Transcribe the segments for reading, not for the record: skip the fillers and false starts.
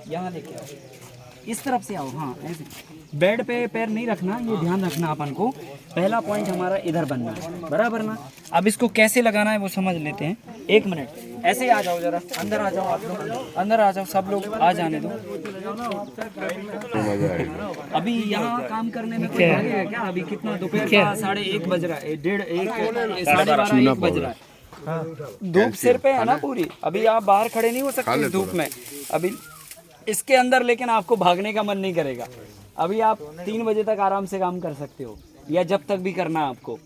यहाँ लेके आओ, इस तरफ से आओ, हाँ ऐसे। बेड पे पैर नहीं रखना, ये ध्यान रखना अपन को। पहला पॉइंट हमारा इधर बनना है, बराबर ना। अब इसको कैसे लगाना है वो समझ लेते हैं। 1 मिनट, ऐसे ही आ जाओ, जरा अंदर आ जाओ, आप लोग अंदर आ जाओ, सब लोग आ जाने दो। अभी यहाँ काम करने में कोई लगेगा क्या? अभी कितना दोपहर का 1:30 बज रहा है, 1:30 बज रहा है। धूप सिर पे है ना पूरी, अभी आप बाहर खड़े नहीं हो सकते धूप में अभी इसके अंदर, लेकिन आपको भागने का मन नहीं करेगा। अभी आप 3 बजे तक आराम से काम कर सकते हो, या जब तक भी करना है आपको।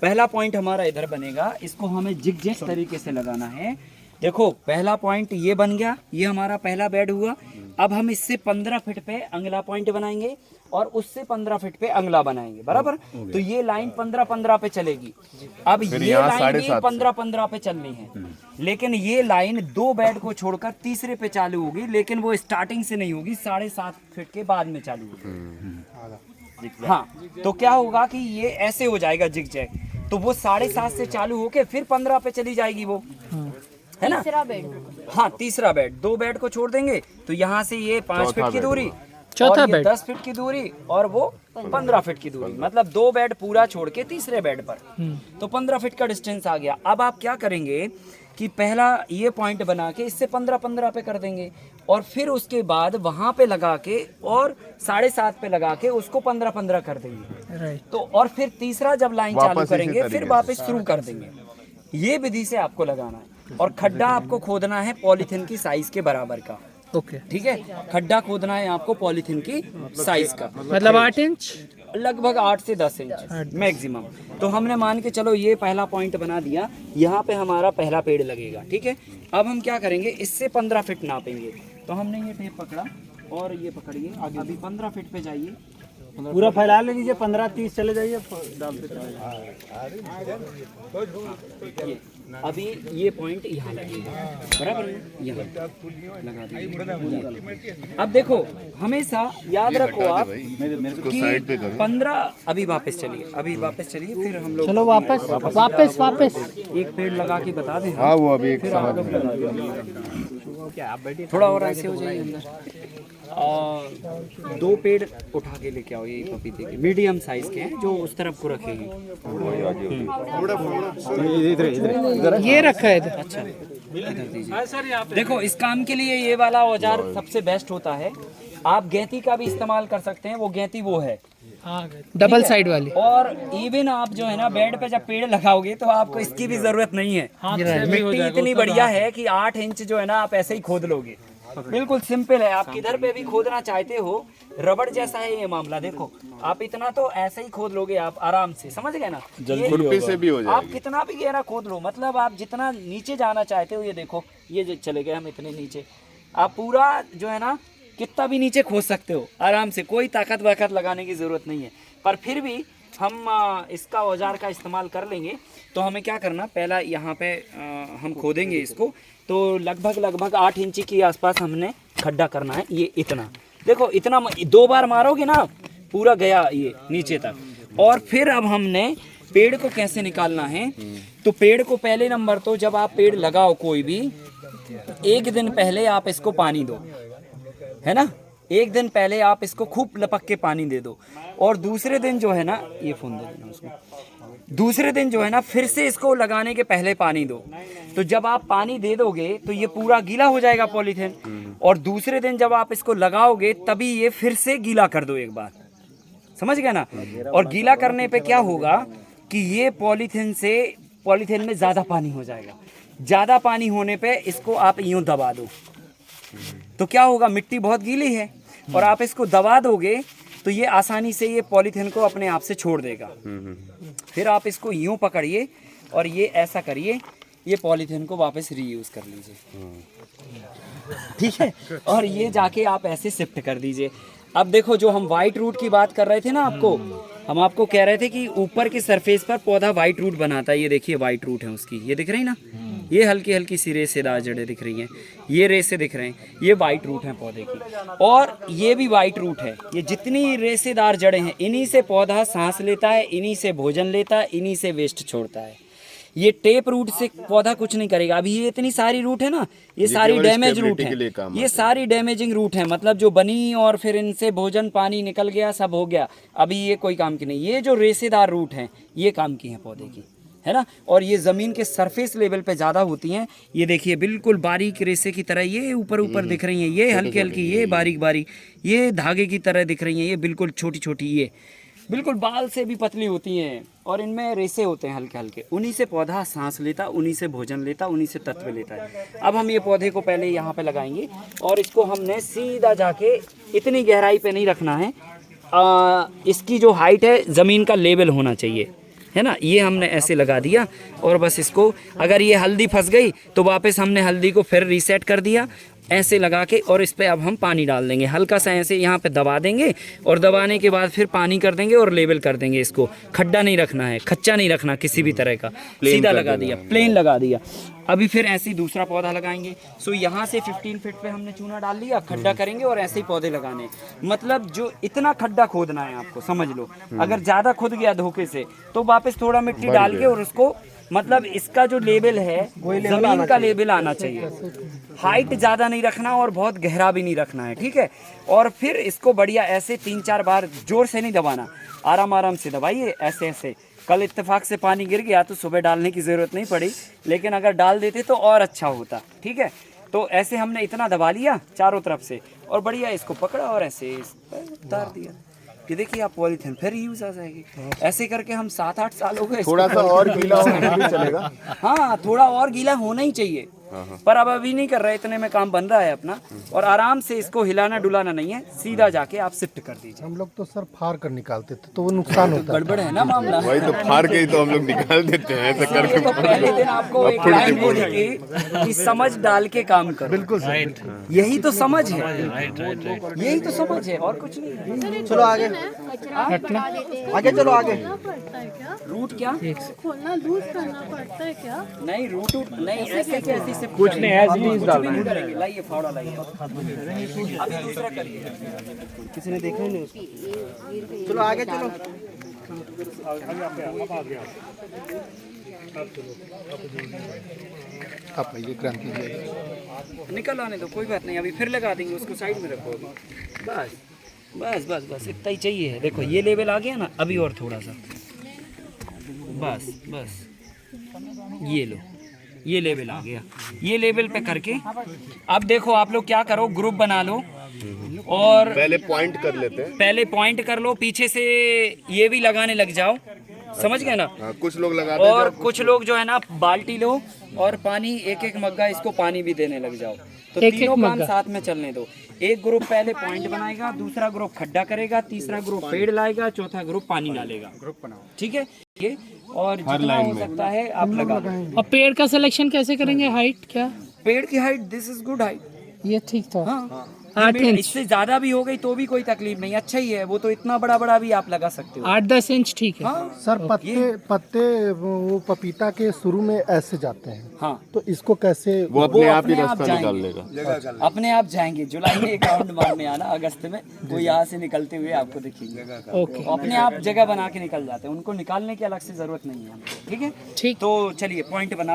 पहला पॉइंट हमारा इधर बनेगा, इसको हमें जिग-जैग तरीके से लगाना है। देखो पहला पॉइंट ये बन गया, ये हमारा पहला बेड हुआ। अब हम इससे 15 फीट पे अगला पॉइंट बनाएंगे और उससे 15 फीट पे अगला बनाएंगे, बराबर। तो ये लाइन 15-15 पे चलेगी। अब ये लाइन भी 15-15 पे चलनी है, लेकिन ये लाइन 2 बेड को छोड़कर तीसरे पे चालू होगी, लेकिन वो स्टार्टिंग से नहीं होगी, 7.5 फीट के बाद में चालू होगी। हाँ, तो क्या होगा कि ये ऐसे हो जाएगा जिग जैग, तो वो 7.5 से चालू होके फिर 15 पे चली जाएगी वो, है ना। तीसरा बेड, हाँ तीसरा बेड, 2 बेड को छोड़ देंगे तो यहाँ से ये 5 फीट की दूरी, चौथा बेड 10 फीट की दूरी, और वो 15 फीट की दूरी, मतलब 2 बेड पूरा छोड़ के तीसरे बेड पर, तो 15 फीट का डिस्टेंस आ गया। अब आप क्या करेंगे कि पहला ये पॉइंट बना के इससे 15-15 पे कर देंगे, और फिर उसके बाद वहां पे लगा के और 7.5 पे लगा के उसको 15-15 कर देंगे। तो और फिर तीसरा जब लाइन चालू करेंगे फिर वापस शुरू कर देंगे। ये विधि से आपको लगाना है। और खड्डा आपको खोदना है पॉलीथिन की साइज के बराबर का, ओके ठीक है। खड्डा खोदना है आपको पॉलीथिन की साइज का, मतलब 8 इंच, लगभग 8 से 10 इंच मैक्सिमम। तो हमने मान के चलो ये पहला पॉइंट बना दिया, यहाँ पे हमारा पहला पेड़ लगेगा, ठीक है। अब हम क्या करेंगे, इससे 15 फीट नापेंगे। तो हमने ये टेप पकड़ा और ये पकड़िए, अभी 15 फीट पे जाइए, पूरा फैला ले लीजिए, 15-30 चले जाइए, अभी ये पॉइंट यहाँ लगेगा, बराबर यहाँ लगा दीजिए। अब देखो हमेशा याद रखो आप कि 15, अभी वापस चलिए, फिर हम लोग चलो वापस एक पेड़ लगा के बता दें। हाँ वो अभी एक थोड़ा और ऐसे हो जाइए अंदर, और 2 पेड़ उठा के लेके आओ, ये पपीते के मीडियम साइज के हैं, जो उस तरफ को रखेंगे। इधर ये रखा है, अच्छा इधर दीजिए। देखो इस काम के लिए ये वाला औजार सबसे बेस्ट होता है। आप गैंती का भी इस्तेमाल कर सकते हैं, वो गैंती वो है डबल साइड वाली। और इवन आप जो है ना बेड पे जब पेड़ लगाओगे तो आपको इसकी भी जरूरत नहीं है। मिट्टी इतनी बढ़िया है कि 8 इंच जो है ना आप ऐसे ही खोद लोगे, बिल्कुल सिंपल है। आप किधर पे भी खोदना चाहते हो, रबड़ जैसा है ये मामला। देखो आप इतना तो ऐसे ही खोद लोगे आप आराम से, समझ गए ना, खुरपी से भी हो जाएगा। आप कितना भी गहरा खोद लो, मतलब आप जितना नीचे जाना चाहते हो, ये देखो ये चले गए हम इतने नीचे, आप पूरा जो है ना कितना भी नीचे खोद सकते हो आराम से, कोई ताकत वाकत लगाने की जरूरत नहीं है। पर फिर भी हम इसका औजार का इस्तेमाल कर लेंगे। तो हमें क्या करना, पहला यहाँ पे हम खोदेंगे इसको, तो लगभग 8 इंची के आसपास हमने खड्डा करना है। ये इतना देखो, इतना 2 बार मारोगे ना पूरा गया ये नीचे तक। और फिर अब हमने पेड़ को कैसे निकालना है, तो पेड़ को पहले नंबर तो जब आप पेड़ लगाओ कोई भी, 1 दिन पहले आप इसको पानी दो, है ना। 1 दिन पहले आप इसको खूब लपक के पानी दे दो, और दूसरे दिन जो है ना, ये फोन दे देना उसमें, दूसरे दिन जो है ना फिर से इसको लगाने के पहले पानी दो। तो जब आप पानी दे दोगे तो ये पूरा गीला हो जाएगा पॉलीथिन, और दूसरे दिन जब आप इसको लगाओगे तभी ये फिर से गीला कर दो एक बार, समझ गए ना। और गीला करने पे क्या होगा कि ये पॉलीथिन में ज़्यादा पानी हो जाएगा। ज़्यादा पानी होने पे इसको आप यूँ दबा दो, तो क्या होगा, मिट्टी बहुत गीली है और आप इसको दबा दोगे तो ये आसानी से ये पॉलीथिन को अपने आप से छोड़ देगा। फिर आप इसको यूं पकड़िए और ये ऐसा करिए, ये पॉलीथिन को वापस रीयूज कर लीजिए, ठीक है। और ये जाके आप ऐसे शिफ्ट कर दीजिए। अब देखो जो हम वाइट रूट की बात कर रहे थे ना, हम आपको कह रहे थे कि ऊपर की सरफेस पर पौधा वाइट रूट बनाता है। ये देखिए वाइट रूट है उसकी, ये दिख रही ना, ये हल्की हल्की सी रेसेदार जड़ें दिख रही हैं, ये रेसे दिख रहे हैं, ये वाइट रूट हैं पौधे की। और ये भी वाइट रूट है। ये जितनी रेसेदार जड़ें हैं, इन्हीं से पौधा सांस लेता है, इन्हीं से भोजन लेता है, इन्हीं से वेस्ट छोड़ता है। ये टेप रूट से पौधा कुछ नहीं करेगा। अभी ये इतनी सारी रूट है ना, ये सारी डैमेज रूट है, ये सारी डैमेजिंग रूट है, मतलब जो बनी और फिर इनसे भोजन पानी निकल गया, सब हो गया, अभी ये कोई काम की नहीं। ये जो रेसेदार रूट हैं ये काम की हैं पौधे की, है ना। और ये ज़मीन के सरफेस लेवल पे ज़्यादा होती हैं। ये देखिए बिल्कुल बारीक रेसे की तरह ये ऊपर ऊपर दिख रही हैं, ये हल्की हल्की, ये बारीक बारीक, ये धागे की तरह दिख रही हैं, ये बिल्कुल छोटी छोटी, ये बिल्कुल बाल से भी पतली होती हैं और इनमें रेसे होते हैं हल्के हल्के। उन्हीं से पौधा सांस लेता, उन्हीं से भोजन लेता, उन्हीं से तत्व लेता है। अब हम ये पौधे को पहले यहाँ पे लगाएंगे और इसको हमने सीधा जाके, इतनी गहराई पे नहीं रखना है, इसकी जो हाइट है ज़मीन का लेवल होना चाहिए, है ना। ये हमने ऐसे लगा दिया और बस इसको, अगर ये हल्दी फंस गई तो वापस हमने हल्दी को फिर रीसेट कर दिया ऐसे लगा के, और इस पे अब हम पानी डाल देंगे हल्का सा, ऐसे यहाँ पे दबा देंगे और दबाने के बाद फिर पानी कर देंगे और लेवल कर देंगे। इसको खड्डा नहीं रखना है, कच्चा नहीं रखना किसी भी तरह का, सीधा लगा दिया, प्लेन लगा दिया। अभी फिर ऐसे ही दूसरा पौधा लगाएंगे। सो यहाँ से 15 फीट पे हमने चूना डाल लिया, खड्डा करेंगे और ऐसे ही पौधे लगाने। मतलब जो इतना खड्डा खोदना है आपको, समझ लो, अगर ज़्यादा खुद गया धोखे से तो वापस थोड़ा मिट्टी डाल के और उसको, मतलब इसका जो लेवल है जमीन का लेवल आना चाहिए। हाइट ज़्यादा नहीं रखना और बहुत गहरा भी नहीं रखना है, ठीक है। और फिर इसको बढ़िया ऐसे 3-4 बार, जोर से नहीं दबाना, आराम आराम से दबाइए ऐसे ऐसे। कल इत्तेफाक से पानी गिर गया तो सुबह डालने की ज़रूरत नहीं पड़ी, लेकिन अगर डाल देते तो और अच्छा होता, ठीक है। तो ऐसे हमने इतना दबा लिया चारों तरफ से और बढ़िया इसको पकड़ा और ऐसे उतार दिया कि देखिए आप पॉलीथिन फिर यूज आ जाएगी। ऐसे करके हम 7-8 साल हो गए। थोड़ा सा और गीला होना भी चलेगा। हाँ, थोड़ा और गीला होना ही चाहिए, पर अब अभी नहीं कर रहे, इतने में काम बन रहा है अपना। और आराम से इसको हिलाना डुलाना नहीं है, सीधा जाके आप शिफ्ट कर दीजिए। हम लोग तो सर फाड़ कर निकालते थे तो वो नुकसान होता है। गड़बड़ है ना मामला। वही तो फाड़ के ही तो हम लोग निकाल देते हैं ऐसे करके। तो पहले दिन आपको एक लाइन बोली थी कि समझ डाल के काम करो। बिल्कुल राइट, यही तो समझ है, यही तो समझ है और कुछ नहीं है। चलो आगे, आगे चलो आगे। रूट क्या खोलना, लूज करना पड़ता है क्या? नहीं, रूट नहीं, ऐसे कैसे से कुछ नहीं, एज इट इज डालना है। करेंगे। लाइए फावड़ा लाइए, अभी दूसरा करिए। किसी ने देखा ही नहीं उसको। चलो आगे चलो। आप आइए क्रांति जी। निकल आने दो, कोई बात नहीं, अभी फिर लगा देंगे, उसको साइड में रखो अभी। बस बस बस बस इतना ही चाहिए है। देखो ये लेवल आ गया ना, अभी और थोड़ा सा, बस बस, ये लो, ये लेवल आ गया। ये लेवल पे करके अब देखो आप लोग क्या करो, ग्रुप बना लो और पहले पॉइंट कर लेते हैं। पहले पॉइंट कर लो, पीछे से ये भी लगाने लग जाओ, समझ गए ना। हाँ, कुछ लोग लगाते हैं और कुछ लोग जो है ना बाल्टी लो और पानी, एक एक मग्गा इसको पानी भी देने लग जाओ। तो तीनों काम साथ में चलने दो। एक ग्रुप पहले पॉइंट बनाएगा, दूसरा ग्रुप खड्डा करेगा, तीसरा ग्रुप पेड़ लाएगा, चौथा ग्रुप पानी डालेगा। ग्रुप बनाओ, ठीक है। ये और जितना हो सकता है आप लगा। और पेड़ का सिलेक्शन कैसे करेंगे? हाइट क्या? पेड़ की height, this is good height. ये ठीक था। हाँ, 8 इंच। इससे ज्यादा भी हो गई तो भी कोई तकलीफ नहीं, अच्छा ही है। वो तो इतना बड़ा बड़ा भी आप लगा सकते हो। 8-10 इंच ठीक है। हाँ सर पत्ते वो पपीता के शुरू में ऐसे जाते हैं, हाँ, तो इसको कैसे? वो अपने आप ही अपने आप रास्ता निकाल जाएंगे। लेगा। अपने आप जाएंगे। जुलाई में एक राउंड मारने आना, अगस्त में वो यहाँ से निकलते हुए आपको दिखेंगे। ओके, अपने आप जगह बना के निकल जाते हैं, उनको निकालने की अलग से जरूरत नहीं है हमको, ठीक है। ठीक। तो चलिए पॉइंट बना लो।